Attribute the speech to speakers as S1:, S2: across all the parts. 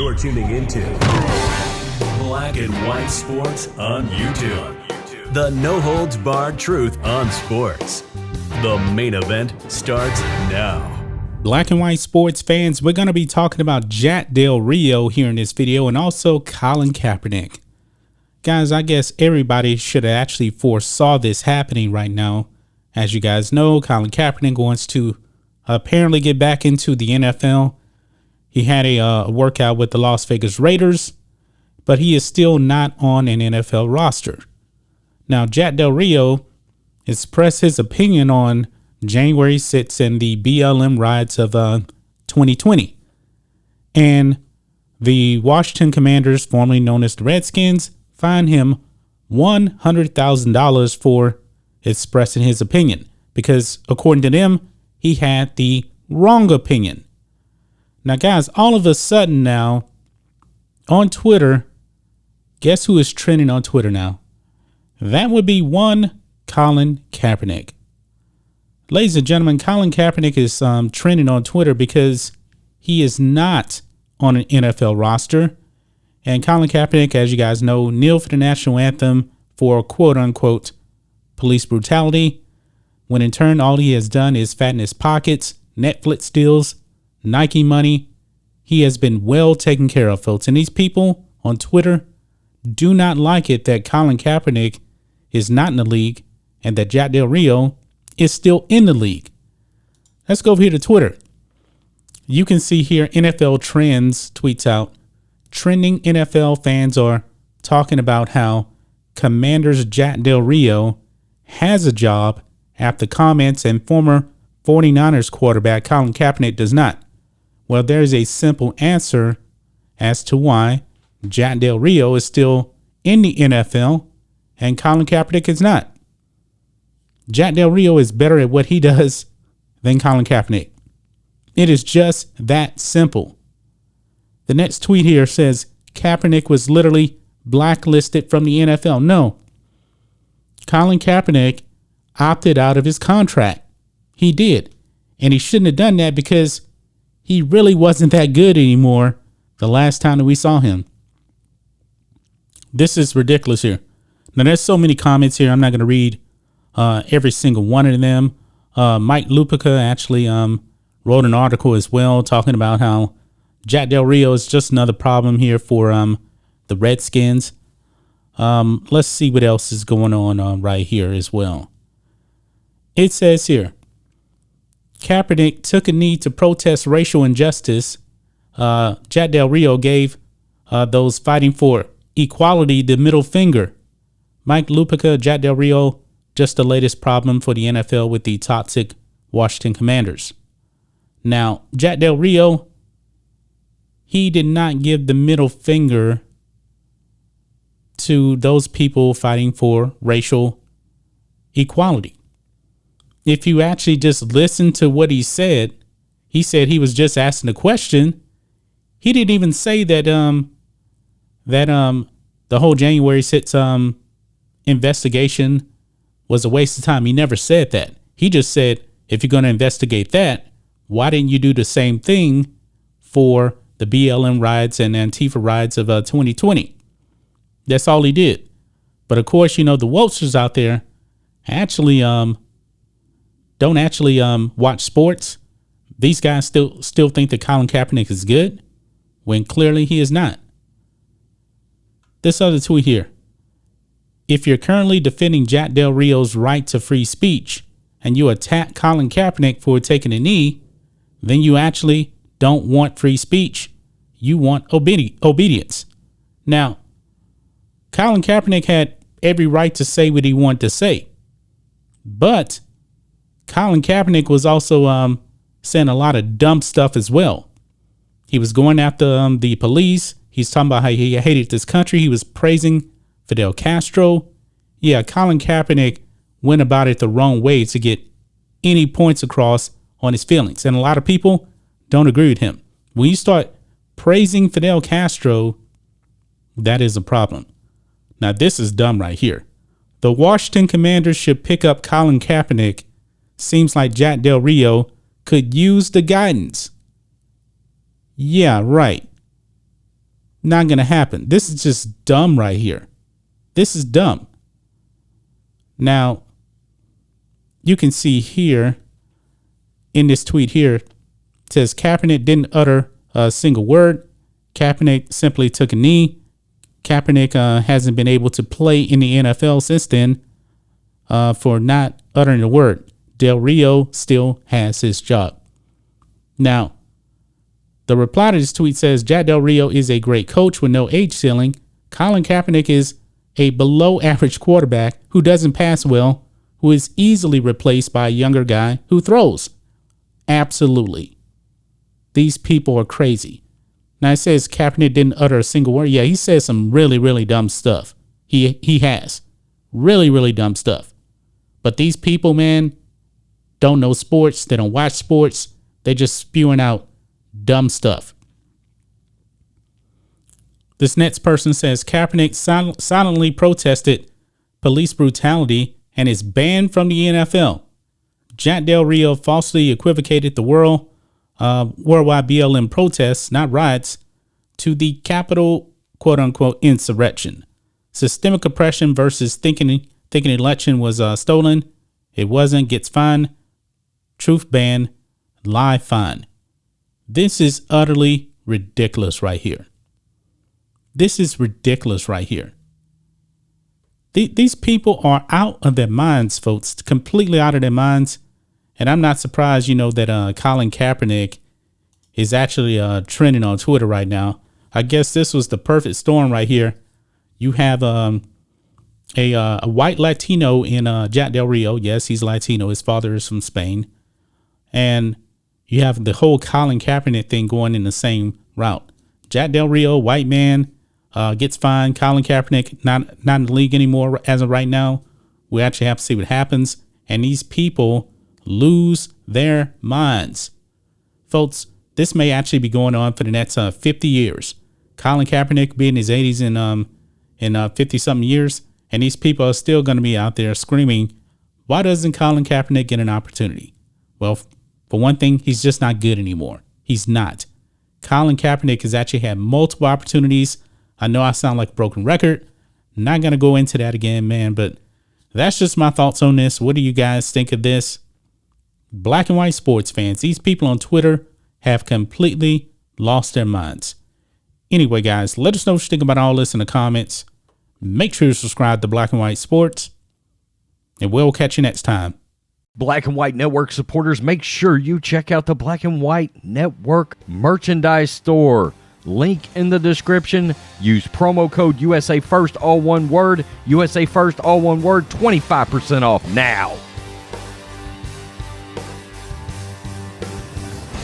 S1: You're tuning into Black and White Sports on YouTube. The no-holds-barred truth on sports. The main event starts now.
S2: Black and White Sports fans, we're going to be talking about Jack Del Rio here in this video, and also Colin Kaepernick. Guys, I guess everybody should have actually foresaw this happening right now. As you guys know, Colin Kaepernick wants to apparently get back into the NFL. He had a workout with the Las Vegas Raiders, but he is still not on an NFL roster. Now, Jack Del Rio expressed his opinion on January 6th and the BLM riots of 2020. And the Washington Commanders, formerly known as the Redskins, fined him $100,000 for expressing his opinion, because according to them, he had the wrong opinion. Now, guys, all of a sudden now on Twitter, guess who is trending on Twitter now? That would be one Colin Kaepernick. Ladies and gentlemen, Colin Kaepernick is trending on Twitter because he is not on an NFL roster. And Colin Kaepernick, as you guys know, kneeled for the national anthem for quote unquote police brutality, when in turn all he has done is fatten his pockets, Netflix deals, Nike money. He has been well taken care of, folks. And these people on Twitter do not like it that Colin Kaepernick is not in the league and that Jack Del Rio is still in the league. Let's go over here to Twitter. You can see here NFL Trends tweets out, trending NFL fans are talking about how Commanders Jack Del Rio has a job after comments, and former 49ers quarterback Colin Kaepernick does not. Well, there's a simple answer as to why Jack Del Rio is still in the NFL and Colin Kaepernick is not. Jack Del Rio is better at what he does than Colin Kaepernick. It is just that simple. The next tweet here says Kaepernick was literally blacklisted from the NFL. No. Colin Kaepernick opted out of his contract. He did. And he shouldn't have done that because he really wasn't that good anymore the last time that we saw him. This is ridiculous here. Now, there's so many comments here. I'm not going to read every single one of them. Mike Lupica actually wrote an article as well talking about how Jack Del Rio is just another problem here for the Redskins. Let's see what else is going on right here as well. It says here, Kaepernick took a knee to protest racial injustice. Jack Del Rio gave those fighting for equality the middle finger. Mike Lupica, Jack Del Rio, just the latest problem for the NFL with the toxic Washington Commanders. Now, Jack Del Rio, he did not give the middle finger to those people fighting for racial equality. If you actually just listen to what he said he was just asking a question. He didn't even say that the whole January 6th investigation was a waste of time. He never said that. He just said, if you're going to investigate that, why didn't you do the same thing for the BLM riots and Antifa riots of 2020? That's all he did. But of course, you know, the Wokesters out there actually don't actually watch sports. These guys still think that Colin Kaepernick is good when clearly he is not. This other tweet here. If you're currently defending Jack Del Rio's right to free speech and you attack Colin Kaepernick for taking a knee, then you actually don't want free speech. You want obedience. Now, Colin Kaepernick had every right to say what he wanted to say, but Colin Kaepernick was also saying a lot of dumb stuff as well. He was going after the police. He's talking about how he hated this country. He was praising Fidel Castro. Yeah, Colin Kaepernick went about it the wrong way to get any points across on his feelings. And a lot of people don't agree with him. When you start praising Fidel Castro, that is a problem. Now, this is dumb right here. The Washington Commanders should pick up Colin Kaepernick. Seems like Jack Del Rio could use the guidance. Yeah, right. Not going to happen. This is just dumb right here. This is dumb. Now, you can see here in this tweet here, it says Kaepernick didn't utter a single word. Kaepernick simply took a knee. Kaepernick hasn't been able to play in the NFL since then for not uttering a word. Del Rio still has his job. Now, the reply to this tweet says Jack Del Rio is a great coach with no age ceiling. Colin Kaepernick is a below average quarterback who doesn't pass well, who is easily replaced by a younger guy who throws. Absolutely. These people are crazy. Now it says Kaepernick didn't utter a single word. Yeah, he says some really, really dumb stuff. He has. Really, really dumb stuff. But these people, man, don't know sports. They don't watch sports. They're just spewing out dumb stuff. This next person says Kaepernick silently protested police brutality and is banned from the NFL. Jack Del Rio falsely equivocated the worldwide BLM protests, not riots, to the Capitol quote-unquote insurrection. Systemic oppression versus thinking election was stolen. It wasn't. Gets fined. Truth ban. Lie fine. This is utterly ridiculous right here. This is ridiculous right here. These people are out of their minds, folks, completely out of their minds. And I'm not surprised, that Colin Kaepernick is actually trending on Twitter right now. I guess this was the perfect storm right here. You have a white Latino in Jack Del Rio. Yes, he's Latino. His father is from Spain. And you have the whole Colin Kaepernick thing going in the same route. Jack Del Rio, white man, gets fined. Colin Kaepernick, not in the league anymore as of right now. We actually have to see what happens. And these people lose their minds. Folks, this may actually be going on for the next 50 years. Colin Kaepernick will be in his 80s in 50-something years. And these people are still going to be out there screaming, why doesn't Colin Kaepernick get an opportunity? Well, for one thing, he's just not good anymore. He's not. Colin Kaepernick has actually had multiple opportunities. I know I sound like a broken record. Not going to go into that again, man, but that's just my thoughts on this. What do you guys think of this? Black and white sports fans, these people on Twitter have completely lost their minds. Anyway, guys, let us know what you think about all this in the comments. Make sure you subscribe to Black and White Sports, and we'll catch you next time.
S3: Black and White Network supporters, make sure you check out the Black and White Network merchandise store. Link in the description. Use promo code USA First, all one word. USA First, all one word. 25% off now.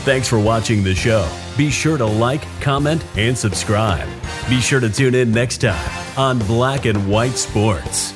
S1: Thanks for watching the show. Be sure to like, comment, and subscribe. Be sure to tune in next time on Black and White Sports.